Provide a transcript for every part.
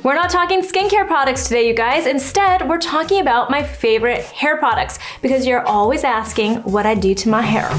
We're not talking skincare products today, you guys. Instead, we're talking about my favorite hair products because you're always asking what I do to my hair.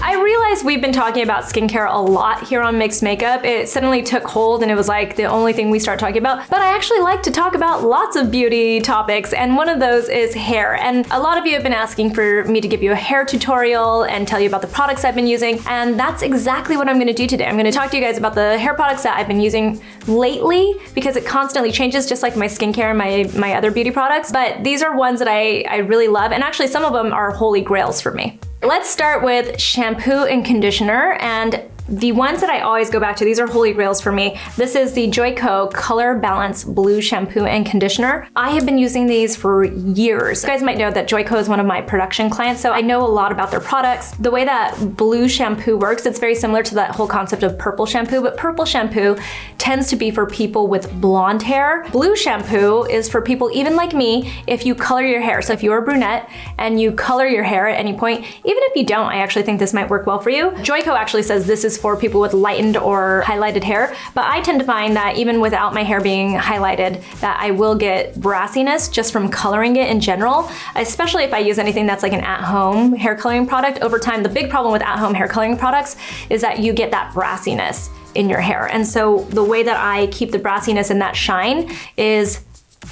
I realize we've been talking about skincare a lot here on Mixed Makeup. It suddenly took hold and it was like the only thing we start talking about. But I actually like to talk about lots of beauty topics, and one of those is hair. And a lot of you have been asking for me to give you a hair tutorial and tell you about the products I've been using, and that's exactly what I'm gonna do today. I'm gonna talk to you guys about the hair products that I've been using lately because it constantly changes, just like my skincare and my other beauty products. But these are ones that I really love, and actually some of them are holy grails for me. Let's start with shampoo and conditioner, and the ones that I always go back to, these are holy grails for me. This is the Joico Color Balance Blue Shampoo and Conditioner. I have been using these for years. You guys might know that Joico is one of my production clients, so I know a lot about their products. The way that blue shampoo works, it's very similar to that whole concept of purple shampoo, but purple shampoo tends to be for people with blonde hair. Blue shampoo is for people even like me if you color your hair. So if you're a brunette and you color your hair at any point, even if you don't, I actually think this might work well for you. Joico actually says this is for people with lightened or highlighted hair, but I tend to find that even without my hair being highlighted, that I will get brassiness just from coloring it in general, especially if I use anything that's like an at-home hair coloring product. Over time, the big problem with at-home hair coloring products is that you get that brassiness in your hair. And so the way that I keep the brassiness and that shine is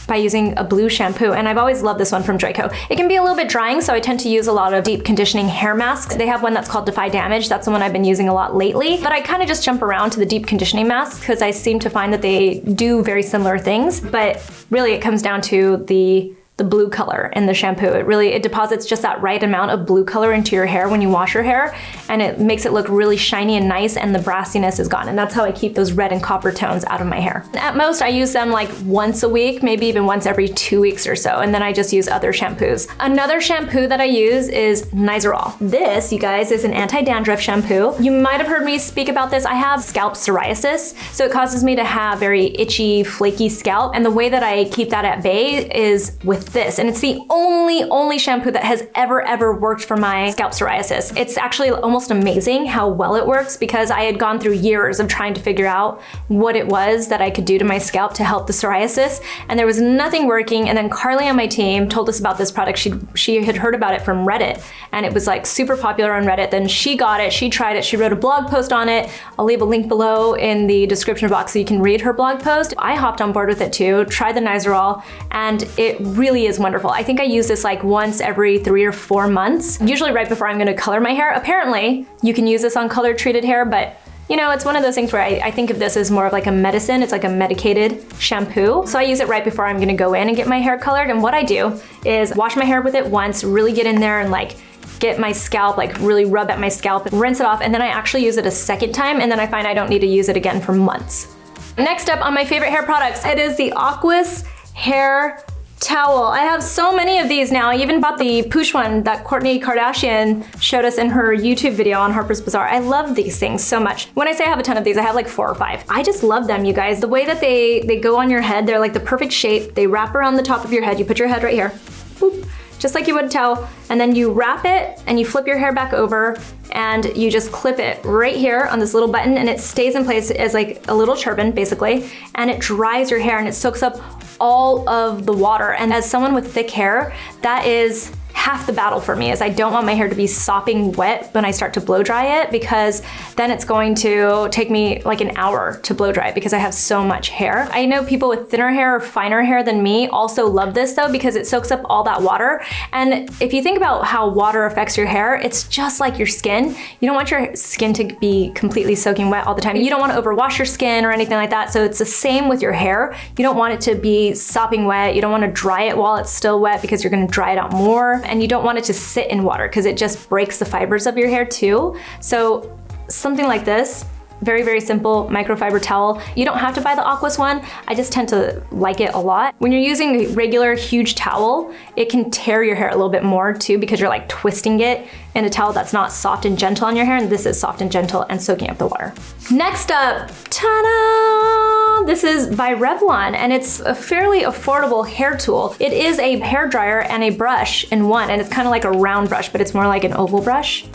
by using a blue shampoo, and I've always loved this one from Joico. It can be a little bit drying, so I tend to use a lot of deep conditioning hair masks. They have one that's called Defy Damage. That's the one I've been using a lot lately, but I kind of just jump around to the deep conditioning masks because I seem to find that they do very similar things, but really it comes down to the blue color in the shampoo. It deposits just that right amount of blue color into your hair when you wash your hair, and it makes it look really shiny and nice, and the brassiness is gone. And that's how I keep those red and copper tones out of my hair. At most, I use them like once a week, maybe even once every 2 weeks or so, and then I just use other shampoos. Another shampoo that I use is Nizoral. This, you guys, is an anti-dandruff shampoo. You might have heard me speak about this. I have scalp psoriasis, so it causes me to have very itchy, flaky scalp, and the way that I keep that at bay is with this, and it's the only shampoo that has ever worked for my scalp psoriasis. It's actually almost amazing how well it works because I had gone through years of trying to figure out what it was that I could do to my scalp to help the psoriasis, and there was nothing working. And then Carly on my team told us about this product. She had heard about it from Reddit, and it was like super popular on Reddit. Then she got it, she tried it, she wrote a blog post on it. I'll leave a link below in the description box so you can read her blog post. I hopped on board with it too, tried the Nizoral, and it really is wonderful. I think I use this like once every 3 or 4 months, usually right before I'm gonna color my hair. Apparently, you can use this on color treated hair, but you know, it's one of those things where I think of this as more of like a medicine. It's like a medicated shampoo. So I use it right before I'm gonna go in and get my hair colored. And what I do is wash my hair with it once, really get in there and like get my scalp, like really rub at my scalp, rinse it off, and then I actually use it a second time, and then I find I don't need to use it again for months. Next up on my favorite hair products, it is the Aquis Hair Towel. I have so many of these now. I even bought the Poosh one that Kourtney Kardashian showed us in her YouTube video on Harper's Bazaar. I love these things so much. When I say I have a ton of these, I have like 4 or 5. I just love them, you guys. The way that they go on your head, they're like the perfect shape. They wrap around the top of your head. You put your head right here, boop, just like you would a towel, and then you wrap it and you flip your hair back over and you just clip it right here on this little button, and it stays in place as like a little turban basically, and it dries your hair and it soaks up all of the water. And as someone with thick hair, that is half the battle for me, is I don't want my hair to be sopping wet when I start to blow dry it, because then it's going to take me like an hour to blow dry it because I have so much hair. I know people with thinner hair or finer hair than me also love this though, because it soaks up all that water. And if you think about how water affects your hair, it's just like your skin. You don't want your skin to be completely soaking wet all the time. You don't want to overwash your skin or anything like that. So it's the same with your hair. You don't want it to be sopping wet. You don't want to dry it while it's still wet because you're going to dry it out more. And you don't want it to sit in water because it just breaks the fibers of your hair too. So something like this, very simple microfiber towel. You don't have to buy the Aquis one. I just tend to like it a lot. When you're using a regular huge towel, it can tear your hair a little bit more too, because you're like twisting it in a towel that's not soft and gentle on your hair, and this is soft and gentle and soaking up the water. Next up, ta-da! This is by Revlon, and it's a fairly affordable hair tool. It is a hair dryer and a brush in one, and it's kind of like a round brush, but it's more like an oval brush.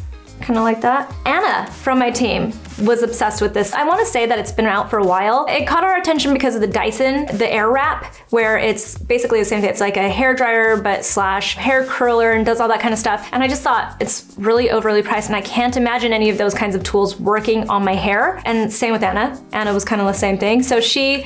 kind of like that. Anna from my team was obsessed with this. I want to say that it's been out for a while. It caught our attention because of the Dyson, the Airwrap, where it's basically the same thing. It's like a hair dryer, but slash hair curler and does all that kind of stuff. And I just thought it's really overly priced and I can't imagine any of those kinds of tools working on my hair. And same with Anna. Anna was kind of the same thing. So she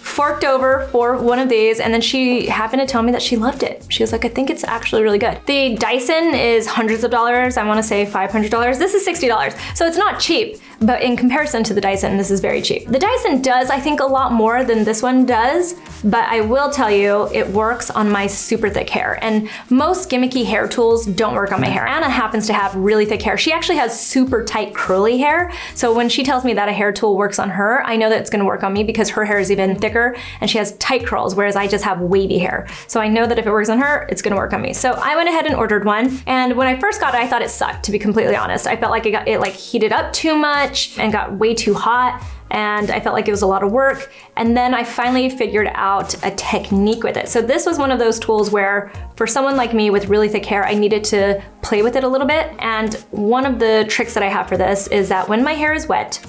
forked over for one of these and then she happened to tell me that she loved it. She was like, I think it's actually really good. The Dyson is hundreds of dollars. I want to say $500. This is $60. So it's not cheap, but in comparison to the Dyson, this is very cheap. The Dyson does, I think, a lot more than this one does, but I will tell you, it works on my super thick hair. And most gimmicky hair tools don't work on my hair. Anna happens to have really thick hair. She actually has super tight curly hair. So when she tells me that a hair tool works on her, I know that it's gonna work on me because her hair is even thicker and she has tight curls, whereas I just have wavy hair. So I know that if it works on her, it's gonna work on me. So I went ahead and ordered one. And when I first got it, I thought it sucked, to be completely honest. I felt like it like heated up too much and got way too hot. And I felt like it was a lot of work. And then I finally figured out a technique with it. So this was one of those tools where for someone like me with really thick hair, I needed to play with it a little bit. And one of the tricks that I have for this is that when my hair is wet,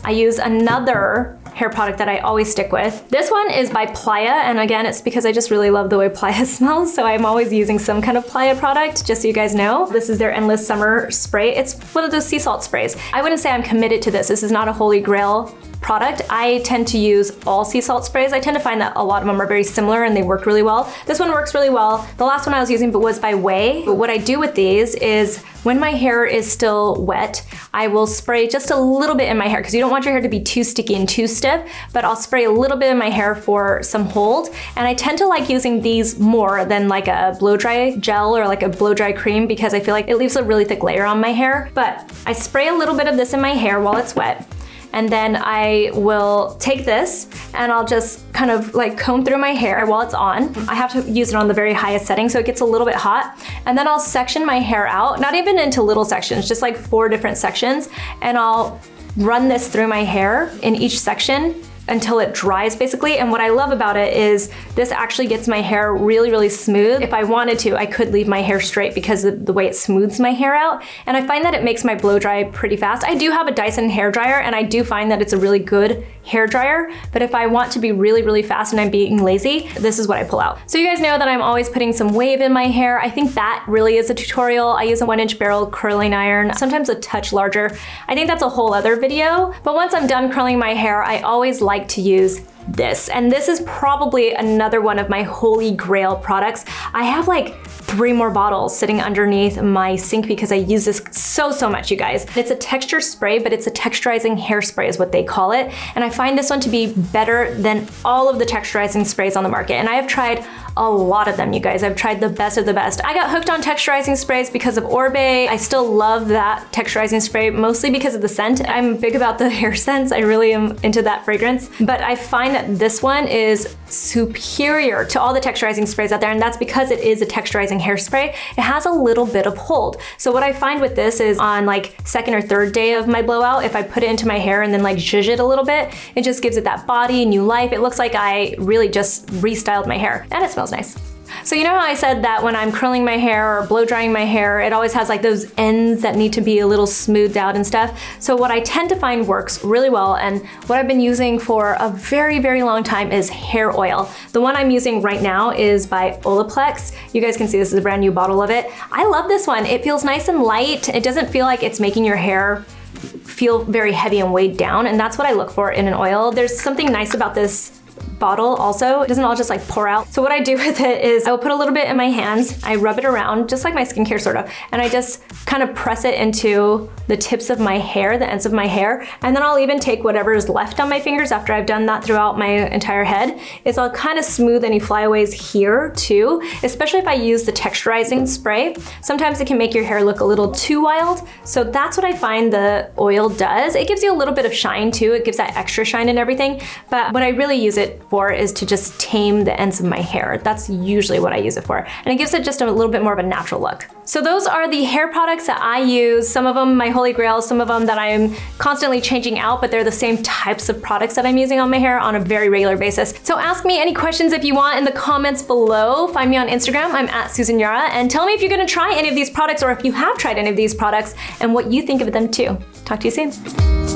I use another hair product that I always stick with. This one is by Playa, and again, it's because I just really love the way Playa smells, so I'm always using some kind of Playa product, just so you guys know. This is their Endless Summer Spray. It's one of those sea salt sprays. I wouldn't say I'm committed to this. This is not a holy grail product. I tend to use all sea salt sprays. I tend to find that a lot of them are very similar and they work really well. This one works really well. The last one I was using was by Way. But what I do with these is when my hair is still wet, I will spray just a little bit in my hair because you don't want your hair to be too sticky and too stiff, but I'll spray a little bit in my hair for some hold. And I tend to like using these more than like a blow dry gel or like a blow dry cream because I feel like it leaves a really thick layer on my hair. But I spray a little bit of this in my hair while it's wet. And then I will take this and I'll just kind of like comb through my hair while it's on. I have to use it on the very highest setting so it gets a little bit hot. And then I'll section my hair out, not even into little sections, just like 4 different sections. And I'll run this through my hair in each section until it dries basically. And what I love about it is this actually gets my hair really, really smooth. If I wanted to, I could leave my hair straight because of the way it smooths my hair out. And I find that it makes my blow dry pretty fast. I do have a Dyson hair dryer and I do find that it's a really good hair dryer, but if I want to be really, really fast and I'm being lazy, this is what I pull out. So you guys know that I'm always putting some wave in my hair. I think that really is a tutorial. I use a 1-inch barrel curling iron, sometimes a touch larger. I think that's a whole other video, but once I'm done curling my hair, I always like to use this. And this is probably another one of my holy grail products. I have like 3 more bottles sitting underneath my sink because I use this so much, you guys. It's a texture spray, but it's a texturizing hairspray is what they call it. And I find this one to be better than all of the texturizing sprays on the market. And I have tried a lot of them, you guys. I've tried the best of the best. I got hooked on texturizing sprays because of Oribe. I still love that texturizing spray, mostly because of the scent. I'm big about the hair scents. I really am into that fragrance. But I find that this one is superior to all the texturizing sprays out there, and that's because it is a texturizing hairspray. It has a little bit of hold. So what I find with this is on like 2nd or 3rd day of my blowout, if I put it into my hair and then like zhuzh it a little bit, it just gives it that body, new life. It looks like I really just restyled my hair, and it smells nice. So you know how I said that when I'm curling my hair or blow drying my hair, it always has like those ends that need to be a little smoothed out and stuff. So what I tend to find works really well, and what I've been using for a very, very long time is hair oil. The one I'm using right now is by Olaplex. You guys can see this is a brand new bottle of it. I love this one. It feels nice and light. It doesn't feel like it's making your hair feel very heavy and weighed down, and that's what I look for in an oil. There's something nice about this bottle also. It doesn't all just like pour out. So what I do with it is I'll put a little bit in my hands, I rub it around just like my skincare sort of, and I just kind of press it into the tips of my hair, the ends of my hair, and then I'll even take whatever is left on my fingers after I've done that throughout my entire head, is I'll kind of smooth any flyaways here too, especially if I use the texturizing spray. Sometimes it can make your hair look a little too wild, so that's what I find the oil does. It gives you a little bit of shine too, it gives that extra shine and everything, but what I really use it for is to just tame the ends of my hair. That's usually what I use it for. And it gives it just a little bit more of a natural look. So those are the hair products products that I use, some of them my holy grail, some of them that I'm constantly changing out, but they're the same types of products that I'm using on my hair on a very regular basis. So ask me any questions if you want in the comments below. Find me on Instagram, I'm at Susan Yara, and tell me if you're gonna try any of these products or if you have tried any of these products and what you think of them too. Talk to you soon.